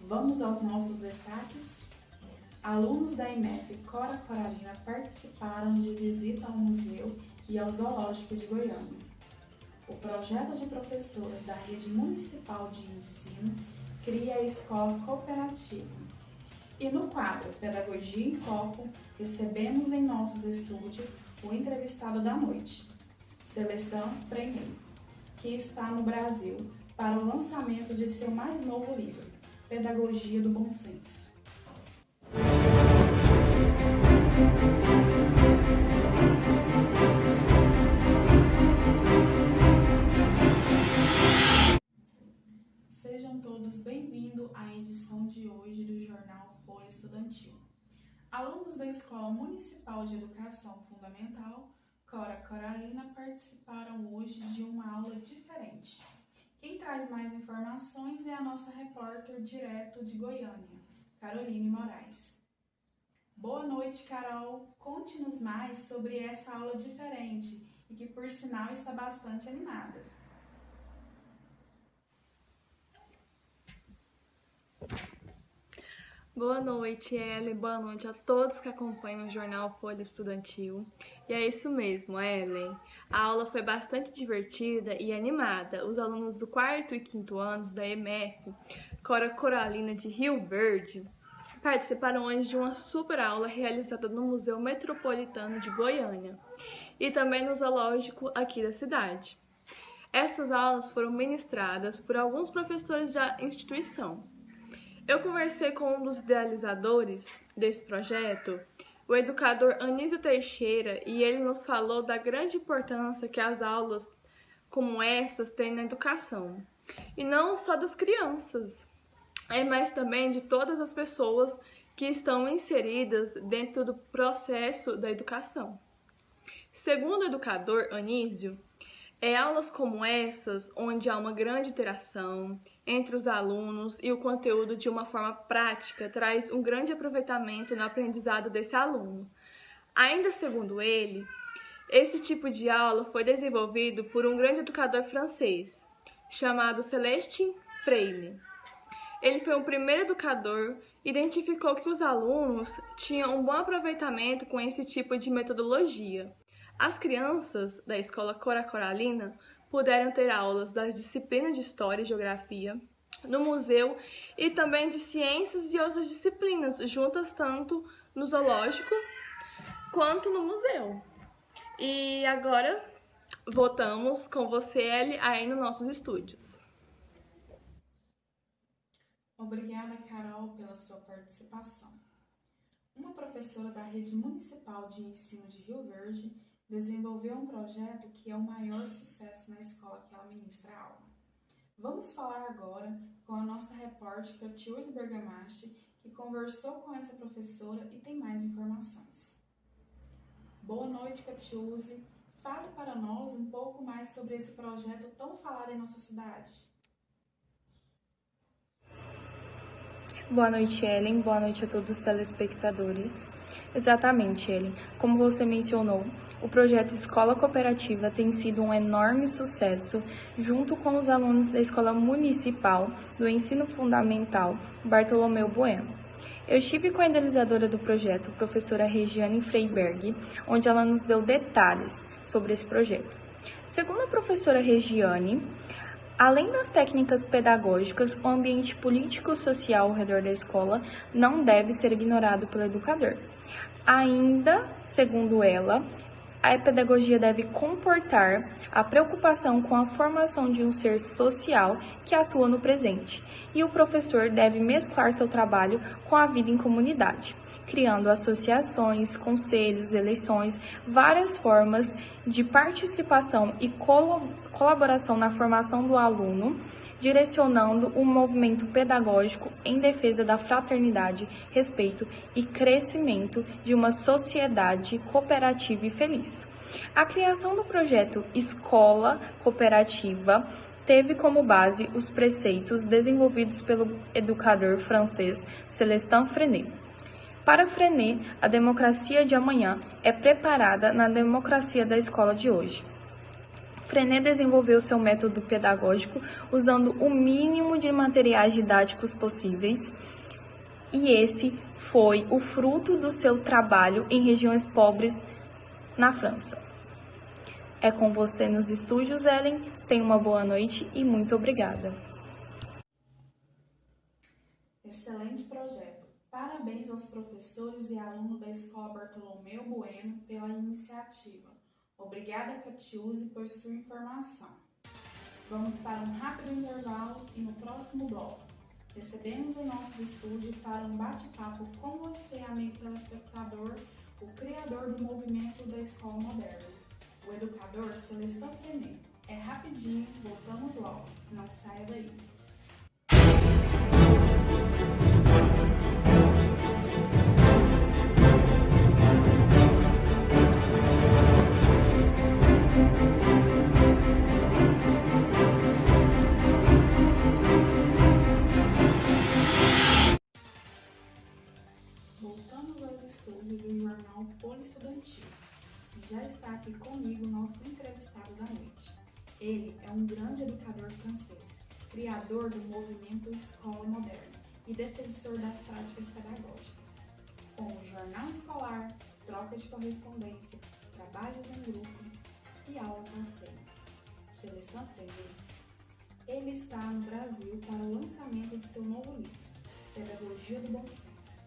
Vamos aos nossos destaques? Alunos da IMEF Cora Coralina participaram de visita ao museu e ao zoológico de Goiânia. O projeto de professoras da Rede Municipal de Ensino cria a escola cooperativa. E no quadro Pedagogia em Foco, recebemos em nossos estúdios o entrevistado da noite, Celestin Freinet, que está no Brasil para o lançamento de seu mais novo livro, Pedagogia do Bom Senso. Sejam todos bem-vindos à edição de hoje do Jornal Folha Estudantil. Alunos da Escola Municipal de Educação Fundamental Cora Coralina participaram hoje de uma aula diferente. Quem traz mais informações é a nossa repórter direto de Goiânia, Caroline Moraes. Boa noite, Carol. Conte-nos mais sobre essa aula diferente e que, por sinal, está bastante animada. Boa noite, Ellen. Boa noite a todos que acompanham o Jornal Folha Estudantil. E é isso mesmo, Ellen. A aula foi bastante divertida e animada. Os alunos do 4º e 5º anos da EMF, Cora Coralina de Rio Verde, participaram hoje de uma super aula realizada no Museu Metropolitano de Goiânia e também no zoológico aqui da cidade. Essas aulas foram ministradas por alguns professores da instituição. Eu conversei com um dos idealizadores desse projeto, o educador Anísio Teixeira, e ele nos falou da grande importância que as aulas como essas têm na educação. E não só das crianças, mas também de todas as pessoas que estão inseridas dentro do processo da educação. Segundo o educador Anísio, aulas como essas, onde há uma grande interação entre os alunos e o conteúdo de uma forma prática, traz um grande aproveitamento no aprendizado desse aluno. Ainda segundo ele, esse tipo de aula foi desenvolvido por um grande educador francês, chamado Celestin Freinet. Ele foi o primeiro educador e identificou que os alunos tinham um bom aproveitamento com esse tipo de metodologia. As crianças da Escola Cora Coralina puderam ter aulas das disciplinas de História e Geografia no museu e também de Ciências e outras disciplinas, juntas tanto no zoológico quanto no museu. E agora voltamos com você, Ellie, aí nos nossos estúdios. Obrigada, Carol, pela sua participação. Uma professora da Rede Municipal de Ensino de Rio Verde desenvolveu um projeto que é o maior sucesso na escola que ela ministra a aula. Vamos falar agora com a nossa repórter Catiúzi Bergamaschi, que conversou com essa professora e tem mais informações. Boa noite, Catiúzi. Fale para nós um pouco mais sobre esse projeto tão falado em nossa cidade. Boa noite, Ellen. Boa noite a todos os telespectadores. Exatamente, Ellen. Como você mencionou, o projeto Escola Cooperativa tem sido um enorme sucesso junto com os alunos da Escola Municipal do Ensino Fundamental Bartolomeu Bueno. Eu estive com a idealizadora do projeto, professora Regiane Freiberg, onde ela nos deu detalhes sobre esse projeto. Segundo a professora Regiane, além das técnicas pedagógicas, o ambiente político-social ao redor da escola não deve ser ignorado pelo educador. Ainda, segundo ela, a pedagogia deve comportar a preocupação com a formação de um ser social que atua no presente, e o professor deve mesclar seu trabalho com a vida em comunidade, criando associações, conselhos, eleições, várias formas de participação e colaboração na formação do aluno, direcionando o movimento pedagógico em defesa da fraternidade, respeito e crescimento de uma sociedade cooperativa e feliz. A criação do projeto Escola Cooperativa teve como base os preceitos desenvolvidos pelo educador francês Celestin Freinet. Para Freinet, a democracia de amanhã é preparada na democracia da escola de hoje. Freinet desenvolveu seu método pedagógico usando o mínimo de materiais didáticos possíveis, e esse foi o fruto do seu trabalho em regiões pobres na França. É com você nos estúdios, Ellen. Tenha uma boa noite e muito obrigada. Excelente projeto. Parabéns aos professores e alunos da Escola Bartolomeu Bueno pela iniciativa. Obrigada, Catiúze, por sua informação. Vamos para um rápido intervalo e no próximo bloco recebemos em nossos estúdios para um bate-papo com você, amigo telespectador, o criador do movimento da Escola Moderna, o educador Celestin Freinet. É rapidinho, voltamos logo. Não saia daí. Voltamos aos estúdios do jornal Folha Estudantil. Já está aqui comigo nosso entrevistado da noite. Ele é um grande educador francês, criador do movimento Escola Moderna e defensor das práticas pedagógicas, como jornal escolar, troca de correspondência, trabalhos em grupo e aula passeio. Celestin Freinet. Ele está no Brasil para o lançamento de seu novo livro, Pedagogia do Bom Senso.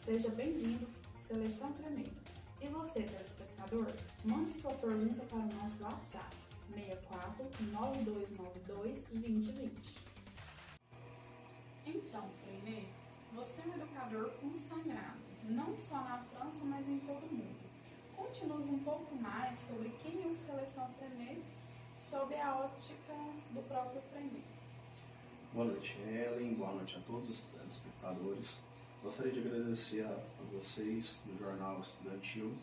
Seja bem-vindo, Celestin Freinet. E você, telespectador, mande sua pergunta para o nosso WhatsApp, 64 9292 2020. Então, Freinet, você é um educador consagrado, não só na França, mas em todo o mundo. Conte-nos um pouco mais sobre quem é o Celestin Freinet, sob a ótica do próprio Freinet. Boa noite, Ellen. Boa noite a todos os telespectadores. Gostaria de agradecer a vocês do Jornal Estudantil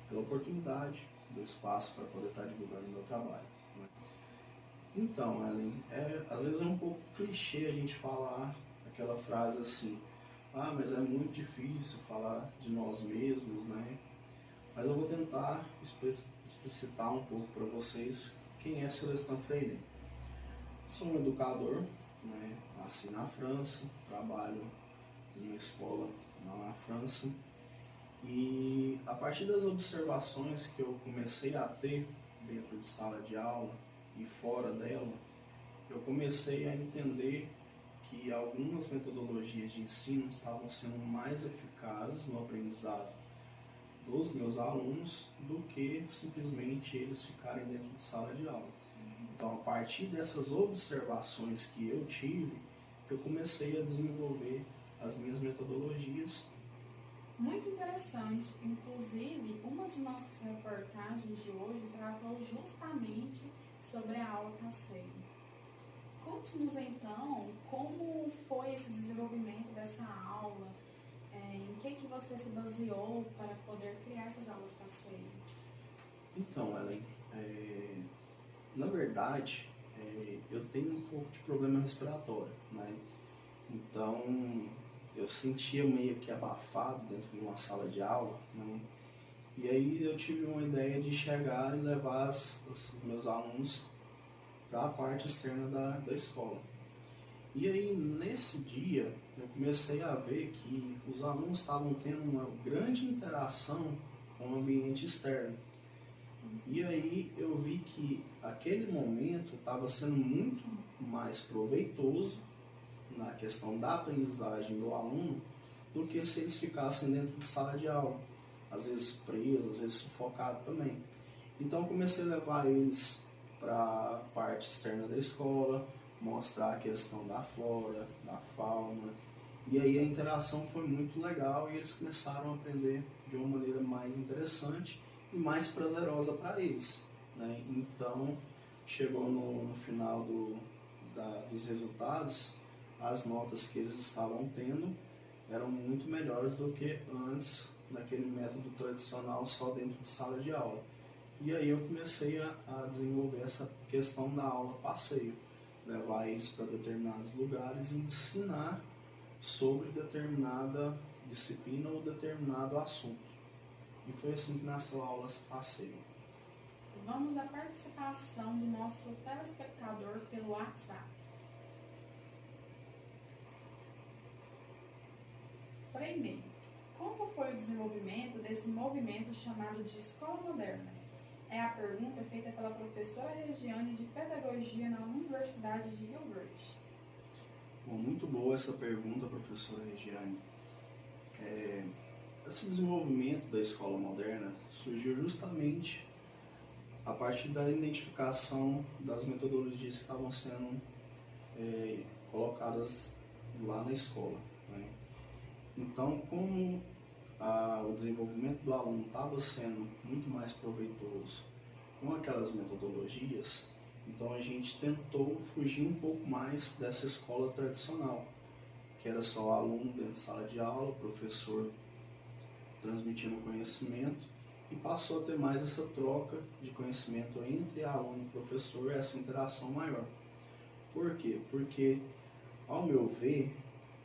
pela oportunidade do espaço para poder estar divulgando o meu trabalho. Então, Ellen, às vezes é um pouco clichê a gente falar aquela frase assim, mas é muito difícil falar de nós mesmos, né? Mas eu vou tentar explicitar um pouco para vocês quem é Celestin Freinet. Sou um educador, né? Nasci na França, trabalho em uma escola lá na França, e a partir das observações que eu comecei a ter dentro de sala de aula e fora dela, eu comecei a entender que algumas metodologias de ensino estavam sendo mais eficazes no aprendizado dos meus alunos do que simplesmente eles ficarem dentro de sala de aula. Então, a partir dessas observações que eu tive, eu comecei a desenvolver as minhas metodologias. Muito interessante. Inclusive, uma de nossas reportagens de hoje tratou justamente sobre a aula passeio. Conte-nos então como foi esse desenvolvimento dessa aula, em que você se baseou para poder criar essas aulas passeio? Então, Ellen, na verdade, eu tenho um pouco de problema respiratório, né? Então, eu sentia meio que abafado dentro de uma sala de aula, né? E aí eu tive uma ideia de chegar e levar os meus alunos para a parte externa da escola. E aí, nesse dia, eu comecei a ver que os alunos estavam tendo uma grande interação com o ambiente externo. E aí eu vi que aquele momento estava sendo muito mais proveitoso na questão da aprendizagem do aluno do que se eles ficassem dentro de sala de aula, às vezes presos, às vezes sufocados também. Então comecei a levar eles para a parte externa da escola, mostrar a questão da flora, da fauna, e aí a interação foi muito legal e eles começaram a aprender de uma maneira mais interessante e mais prazerosa para eles, né? Então chegou no final dos resultados, as notas que eles estavam tendo eram muito melhores do que antes daquele método tradicional só dentro de sala de aula. E aí eu comecei a desenvolver essa questão da aula passeio, levar eles para determinados lugares e ensinar sobre determinada disciplina ou determinado assunto. E foi assim que nasceu a aula passeio. vamos à participação do nosso telespectador pelo WhatsApp. Frei, como foi o desenvolvimento desse movimento chamado de Escola Moderna? É a pergunta feita pela professora Regiane de Pedagogia na Universidade de Rio Verde. Bom, muito boa essa pergunta, professora Regiane. Esse desenvolvimento da escola moderna surgiu justamente a partir da identificação das metodologias que estavam sendo colocadas lá na escola, né? Então, como o desenvolvimento do aluno estava sendo muito mais proveitoso com aquelas metodologias, então a gente tentou fugir um pouco mais dessa escola tradicional, que era só o aluno dentro de sala de aula, o professor transmitindo conhecimento, e passou a ter mais essa troca de conhecimento entre aluno e professor, essa interação maior. Por quê? Porque, ao meu ver,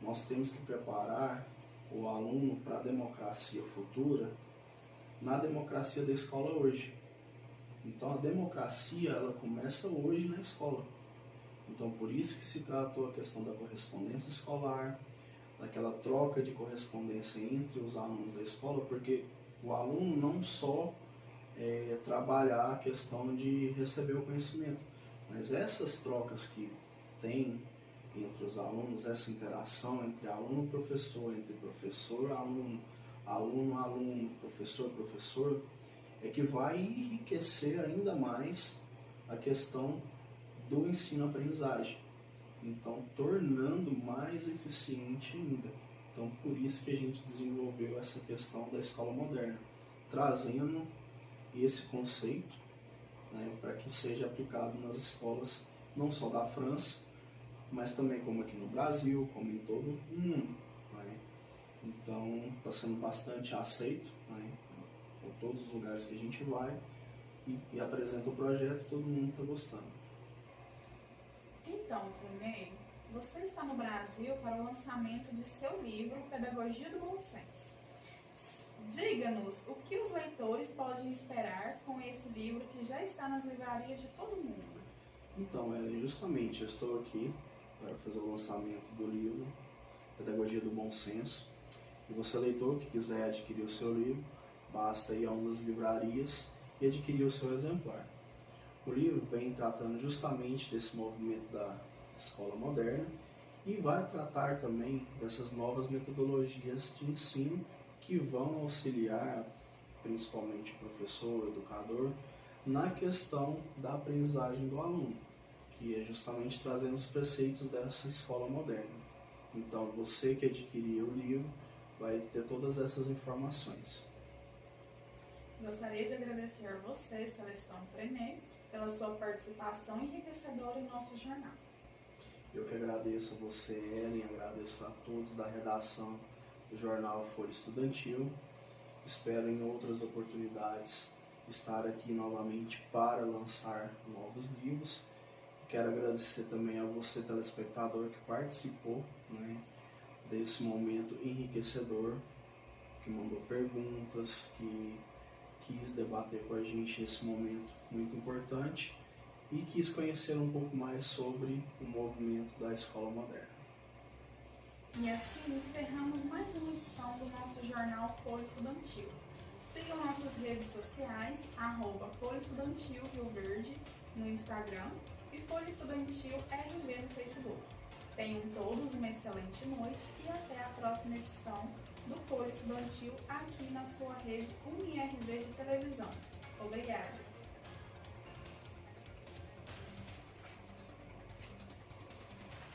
nós temos que preparar o aluno para a democracia futura na democracia da escola hoje. Então, a democracia, ela começa hoje na escola. Então, por isso que se tratou a questão da correspondência escolar, daquela troca de correspondência entre os alunos da escola, porque o aluno não só trabalhar a questão de receber o conhecimento, mas essas trocas que tem entre os alunos, essa interação entre aluno e professor, entre professor, aluno, aluno, professor, professor, é que vai enriquecer ainda mais a questão do ensino-aprendizagem. Então, tornando mais eficiente ainda. Então, por isso que a gente desenvolveu essa questão da escola moderna, trazendo esse conceito, né, para que seja aplicado nas escolas, não só da França, mas também como aqui no Brasil, como em todo o mundo, né? Então, está sendo bastante aceito, né, por todos os lugares que a gente vai e apresenta o projeto, todo mundo está gostando. Então, Frei, você está no Brasil para o lançamento de seu livro Pedagogia do Bom Senso. Diga-nos o que os leitores podem esperar com esse livro que já está nas livrarias de todo mundo. Então, justamente, eu estou aqui para fazer o lançamento do livro Pedagogia do Bom Senso. E você, leitor, que quiser adquirir o seu livro, basta ir a uma das livrarias e adquirir o seu exemplar. O livro vem tratando justamente desse movimento da escola moderna e vai tratar também dessas novas metodologias de ensino que vão auxiliar principalmente o professor, o educador, na questão da aprendizagem do aluno, que é justamente trazendo os preceitos dessa escola moderna. Então, você que adquirir o livro vai ter todas essas informações. Gostaria de agradecer a você, Celestão Frei, pela sua participação enriquecedora em nosso jornal. Eu que agradeço a você, Ellen, agradeço a todos da redação do jornal Folha Estudantil. Espero em outras oportunidades estar aqui novamente para lançar novos livros. Quero agradecer também a você, telespectador, que participou, né, desse momento enriquecedor, que mandou perguntas, que quis debater com a gente esse momento muito importante e quis conhecer um pouco mais sobre o movimento da escola moderna. E assim encerramos mais uma edição do nosso jornal Folha Estudantil. Sigam nossas redes sociais, @Folha Estudantil Rio Verde no Instagram e Folha Estudantil RV no Facebook. Tenham todos uma excelente noite e até a próxima edição do Folha Estudantil aqui na sua rede UniRV de televisão. Obrigada!